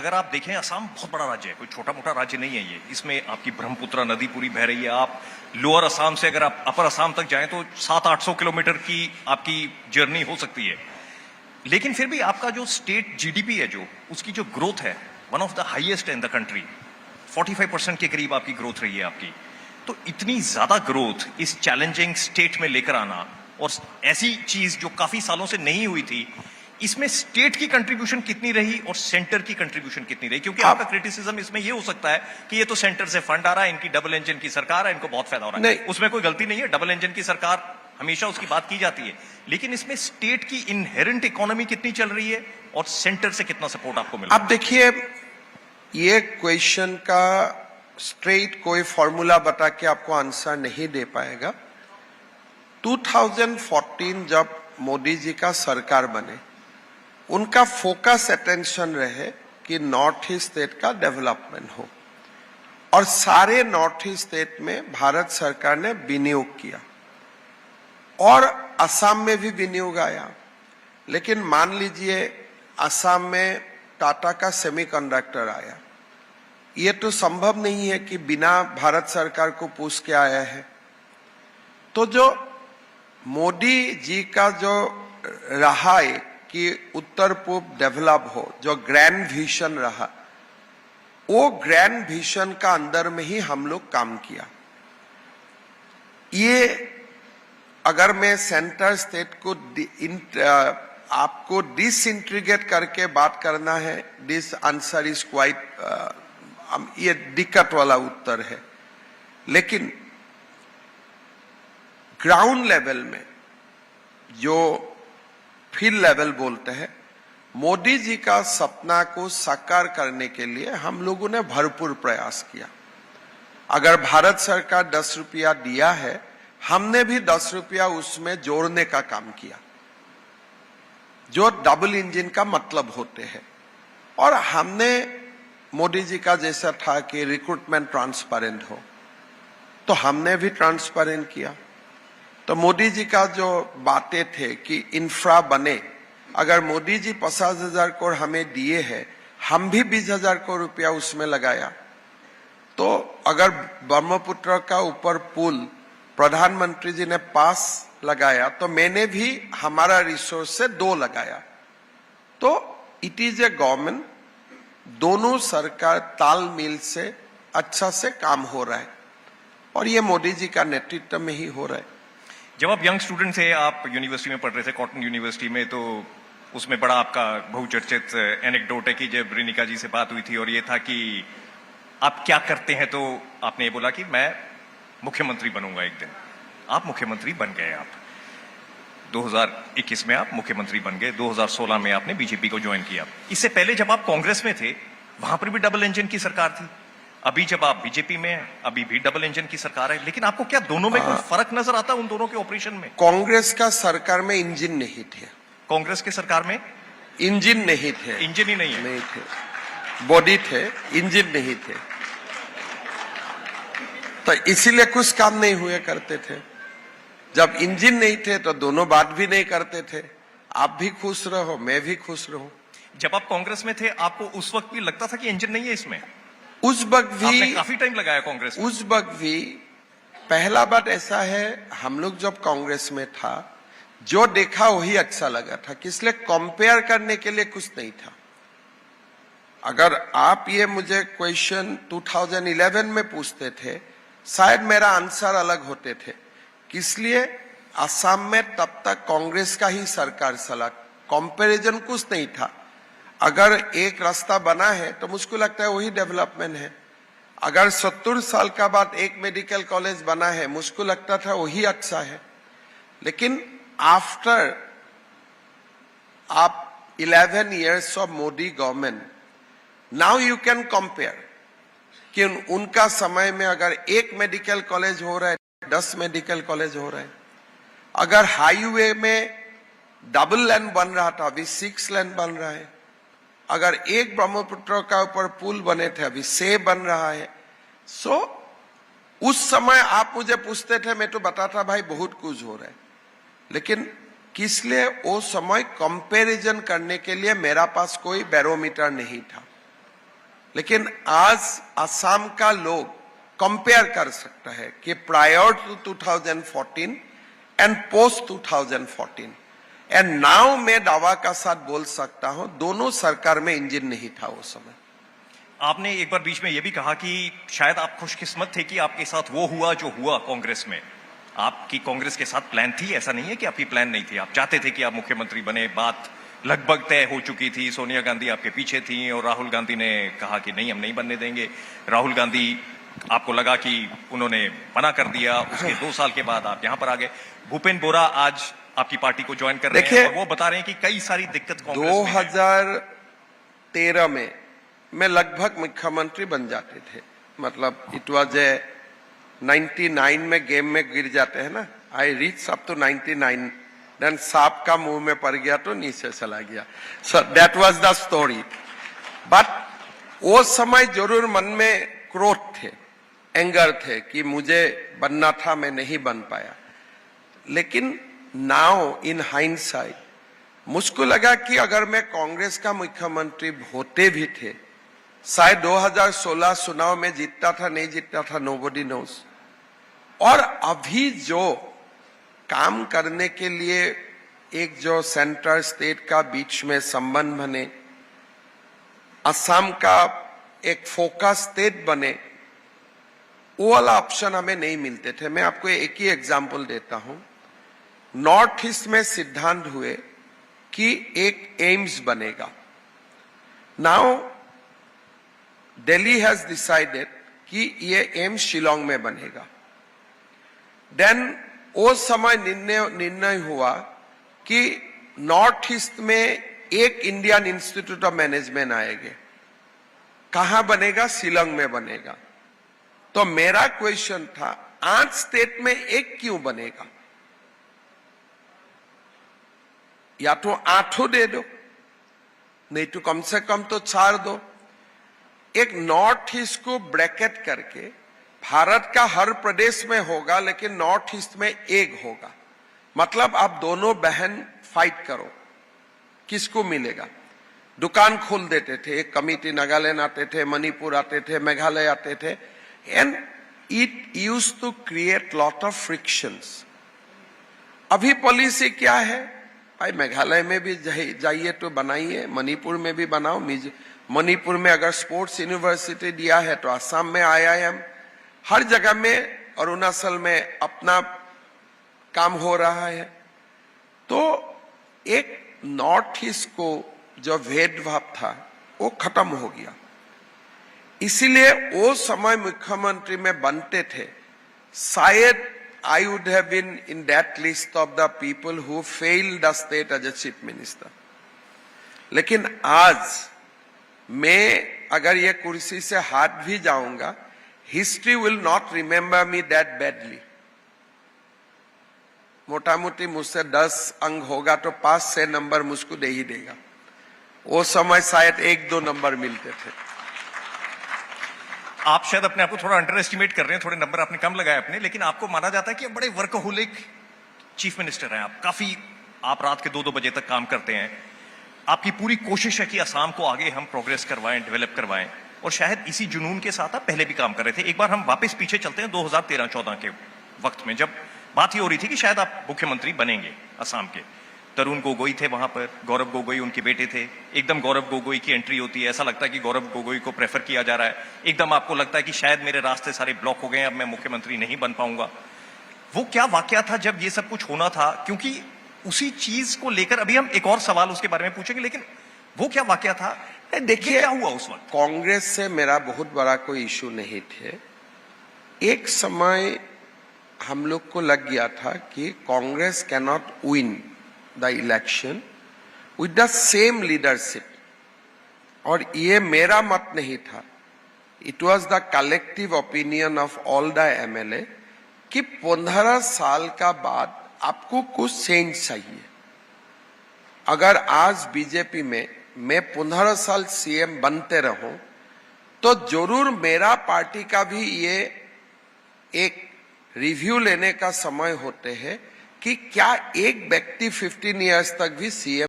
अगर आप देखें असम बहुत बड़ा राज्य है, कोई छोटा मोटा राज्य नहीं है ये। इसमें आपकी ब्रह्मपुत्र नदी पूरी बह रही है। आप लोअर असम से अगर आप अपर असम तक जाएं तो 700-800 किलोमीटर की आपकी जर्नी हो सकती है। लेकिन फिर भी आपका जो स्टेट जीडीपी है, जो उसकी जो ग्रोथ है, one of the highest in the country, 45% के करीब आपकी ग्रोथ रही है आपकी। तो इतनी ज्यादा ग्रोथ इस चैलेंजिंग स्टेट में लेकर आना, और ऐसी चीज जो काफी सालों से नहीं हुई थी, इसमें स्टेट की कंट्रीब्यूशन कितनी रही और सेंटर की कंट्रीब्यूशन कितनी रही? क्योंकि आपका क्रिटिसिज्म इसमें ये हो सकता है कि ये तो सेंटर से फंड आ रहा है, इनकी डबल इंजन की सरकार है, इनको बहुत फायदा हो रहा है। उसमें कोई गलती नहीं है, डबल इंजन की सरकार हमेशा उसकी बात की जाती है, लेकिन इसमें स्टेट की इनहेरेंट इकोनॉमी कितनी चल रही है और सेंटर से कितना सपोर्ट आपको मिल रहा है? अब देखिए, ये क्वेश्चन का स्ट्रेट कोई फॉर्मूला बता के आपको आंसर नहीं दे पाएगा। 2014 जब मोदी जी का सरकार बने, उनका फोकस अटेंशन रहे कि नॉर्थ ईस्ट स्टेट का डेवलपमेंट हो, और सारे नॉर्थ ईस्ट स्टेट में भारत सरकार ने विनियोग किया और असम में भी विनियोग आया। लेकिन मान लीजिए असम में टाटा का सेमीकंडक्टर आया, ये तो संभव नहीं है कि बिना भारत सरकार को पूछ के आया है। तो जो मोदी जी का जो रहा है कि उत्तर पूर्व डेवलप हो, जो ग्रैंड विजन रहा, वो ग्रैंड विजन का अंदर में ही हम लोग काम किया। ये अगर मैं सेंटर स्टेट को आपको डिसइंटीग्रेट करके बात करना है, दिस आंसर इज क्वाइट, ये दिक्कत वाला उत्तर है। लेकिन ग्राउंड लेवल में जो फील्ड लेवल बोलते हैं, मोदी जी का सपना को साकार करने के लिए हम लोगों ने भरपूर प्रयास किया। अगर भारत सरकार 10 रुपया दिया है, हमने भी 10 रुपया उसमें जोड़ने का काम किया, जो डबल इंजन का मतलब होते हैं। और हमने मोदी जी का जैसा था कि रिक्रूटमेंट ट्रांसपेरेंट हो, तो हमने भी ट्रांसपेरेंट किया। तो मोदी जी का जो बातें थे कि इंफ्रा बने, अगर मोदी जी 50,000 करोड़ हमें दिए हैं, हम भी 20,000 करोड़ रुपया उसमें लगाया। तो अगर ब्रह्मपुत्र का ऊपर पुल प्रधानमंत्री जी ने पास लगाया, तो मैंने भी हमारा रिसोर्स से 2 लगाया। तो इट इज ए गवर्नमेंट, दोनों सरकार तालमेल से अच्छा से काम हो रहा है, और ये मोदी जी का नेतृत्व में ही हो रहा है। जब आप यंग स्टूडेंट थे, आप यूनिवर्सिटी में पढ़ रहे थे, कॉटन यूनिवर्सिटी में, तो उसमें बड़ा आपका बहुचर्चित एनेक्डोट है कि जब रेणुका जी से बात हुई थी और ये था कि आप क्या करते हैं, तो आपने ये बोला कि मैं मुख्यमंत्री बनूंगा एक दिन। आप मुख्यमंत्री बन गए। आप 2021 में आप मुख्यमंत्री बन गए, 2016 में आपने बीजेपी को ज्वाइन किया। इससे पहले जब आप कांग्रेस में थे, वहां पर भी डबल इंजन की सरकार थी। अभी जब आप बीजेपी में हैं, अभी भी डबल इंजन की सरकार है। लेकिन आपको क्या दोनों में कोई फर्क नजर आता है, उन दोनों के ऑपरेशन में? कांग्रेस का सरकार में इंजन नहीं थे। कांग्रेस के सरकार में इंजन नहीं थे। इंजन ही नहीं है? नहीं थे, बॉडी थे, इंजन नहीं थे। तो इसीलिए कुछ काम नहीं हुए करते थे। जब इंजन नहीं थे तो दोनों बात भी नहीं करते थे। आप भी खुश रहो, मैं भी खुश रहूं। जब आप कांग्रेस में थे, आपको उस वक्त भी लगता था कि इंजन नहीं है इसमें? उस वक्त भी आपने काफी टाइम लगाया कांग्रेस में। उस वक्त भी पहला बात ऐसा है, हम लोग जब कांग्रेस में था, जो देखा वही अच्छा लगा था, इसलिए कंपेयर करने के लिए कुछ नहीं था। अगर आप ये मुझे क्वेश्चन 2011 में पूछते थे, शायद मेरा आंसर अलग होते थे। इसलिए असम में तब तक कांग्रेस का ही सरकार चला, कंपैरिजन कुछ नहीं था। अगर एक रास्ता बना है तो मुझको लगता है वही डेवलपमेंट है। अगर 70 साल का बाद एक मेडिकल कॉलेज बना है, मुझको लगता था वही अच्छा है। लेकिन आफ्टर आप 11 years of Modi government, now you can compare कि उनका समय में अगर एक मेडिकल कॉलेज हो रहा है, 10 मेडिकल कॉलेज हो रहा है। अगर हाईवे में डबल लेन बन रहा था, अभी 6 लेन बन रहा है। अगर एक ब्रह्मपुत्र का ऊपर पुल बने थे, अभी 6 बन रहा है। सो उस समय आप मुझे पूछते थे, मैं तो बताता भाई बहुत कुछ हो रहा है। लेकिन किस लिए वो समय कंपैरिजन करने के लिए मेरा पास कोई बैरोमीटर नहीं था। लेकिन आज असम का लोग कंपेयर कर सकता है कि prior to 2014 and post 2014 and now मैं दावा का साथ बोल सकता हूं दोनों सरकार में इंजन नहीं था उस समय। आपने एक बार बीच में यह भी कहा कि शायद आप खुशकिस्मत थे कि आपके साथ वो हुआ जो हुआ कांग्रेस में। आपकी कांग्रेस के साथ प्लान थी, ऐसा नहीं है कि आपकी प्लान नहीं थी, आप चाहते थे कि आप मुख्यमंत्री बने, बात लगभग तय हो चुकी थी, सोनिया गांधी आपके पीछे थी और राहुल गांधी ने कहा कि नहीं हम नहीं बनने देंगे। राहुल गांधी आपको लगा कि उन्होंने मना कर दिया, उसके 2 साल के बाद आप यहां पर आ गए। भूपेंद्र बोरा आज आपकी पार्टी को ज्वाइन कर रहे हैं और वो बता रहे हैं कि कई सारी दिक्कत कांग्रेस में है। 2013 में मैं लगभग मुख्यमंत्री बन जाते थे, मतलब इट वाज ए 99 में गेम में गिर जाते हैं ना, I reach up to 99, then सांप का मुंह में पड़ गया तो नीचे चला गया। So that was the story. But वो समय जरूर मन में क्रोध थे, एंगर थे कि मुझे बनना था, मैं नहीं बन पाया। लेकिन नाउ इन हाइंडसाइट मुझको लगा कि अगर मैं कांग्रेस का मुख्यमंत्री होते भी थे, शायद 2016 चुनाव में जीतता था नहीं जीतता था, नोबडी नोज। और अभी जो काम करने के लिए एक जो सेंटर स्टेट का बीच में संबंध बने, असम का एक फोकस स्टेट बने, वो वाला ऑप्शन हमें नहीं मिलते थे। मैं आपको एक ही एग्जांपल देता हूं। नॉर्थ ईस्ट में सिद्धांत हुए कि एक एम्स बनेगा। नाउ दिल्ली हैज डिसाइडेड कि ये एम्स शिलोंग में बनेगा। देन वो समय निर्णय हुआ कि नॉर्थ ईस्ट में एक इंडियन इंस्टीट्यूट ऑफ मैनेजमेंट आएगा। कहां बनेगा? शिलोंग में बनेगा। तो मेरा क्वेश्चन था 8 स्टेट में एक क्यों बनेगा? या तो 8 दे दो, नहीं तो कम से कम तो 4 दो। एक नॉर्थ ईस्ट को ब्रैकेट करके भारत का हर प्रदेश में होगा, लेकिन नॉर्थ ईस्ट में एक होगा। मतलब आप दोनों बहन फाइट करो, किसको मिलेगा? दुकान खोल देते थे, एक कमिटी नागालैंड आते थे, मणिपुर आते थे, मेघालय आते थे, and it used to create lot of frictions. अभी पॉलिसी क्या है? भाई मेघालय में भी जाइए तो बनाइए, मणिपुर में भी बनाओ। मणिपुर में अगर स्पोर्ट्स यूनिवर्सिटी दिया है तो असम में IIM, हर जगह में, अरुणाचल में अपना काम हो रहा है। तो एक नॉर्थ ईस्ट को जो भेदभाव था वो खत्म हो गया। इसीलिए वो समय मुख्यमंत्री में बनते थे, शायद I would have been in that list of the people who failed the state as a chief minister. लेकिन आज मैं अगर ये कुर्सी से हाथ भी जाऊंगा, history will not remember me that badly. मोटा मोटी मुझसे 10 अंक होगा तो 5-6 नंबर मुझको दे ही देगा। वो समय शायद 1-2 नंबर मिलते थे। आप शायद अपने आप को थोड़ा अंडर एस्टिमेट कर रहे हैं, थोड़े नंबर आपने कम लगाए अपने, लेकिन आपको माना जाता है कि बड़े वर्कहोलिक चीफ मिनिस्टर हैं आप। काफी आप रात के 2-2 बजे तक काम करते हैं। आपकी पूरी कोशिश है कि असम को आगे हम प्रोग्रेस करवाएं, डेवलप करवाएं, और शायद इसी जुनून के साथ आप पहले भी काम कर रहे थे। एक बार हम वापस पीछे चलते हैं 2013-14 के वक्त में, जब बात ही हो रही थी कि शायद आप मुख्यमंत्री बनेंगे असम के। तरुण गोगोई थे वहां पर, गौरव गोगोई उनके बेटे थे। एकदम गौरव गोगोई की एंट्री होती है, ऐसा लगता है कि गौरव गोगोई को प्रेफर किया जा रहा है। एकदम आपको लगता है कि शायद मेरे रास्ते सारे ब्लॉक हो गए हैं, अब मैं मुख्यमंत्री नहीं बन पाऊंगा। वो क्या वाकया था जब ये सब कुछ होना था? क्योंकि उसी चीज को लेकर अभी हम एक और सवाल उसके बारे में पूछेंगे, लेकिन वो क्या वाकया था? देखिए क्या हुआ उस वक्त? कांग्रेस से मेरा बहुत बड़ा कोई इशू नहीं थे। एक समय हम लोग को लग गया था कि Congress can not win the election with the same leadership, और ये मेरा मत नहीं था, it was the collective opinion of all the MLA कि 15 साल का बाद आपको कुछ चेंज चाहिए। अगर आज बीजेपी में मैं 15 साल CM बनते रहूं तो जरूर मेरा पार्टी का भी ये एक रिव्यू लेने का समय होते हैं कि क्या एक व्यक्ति 15 इयर्स तक भी CM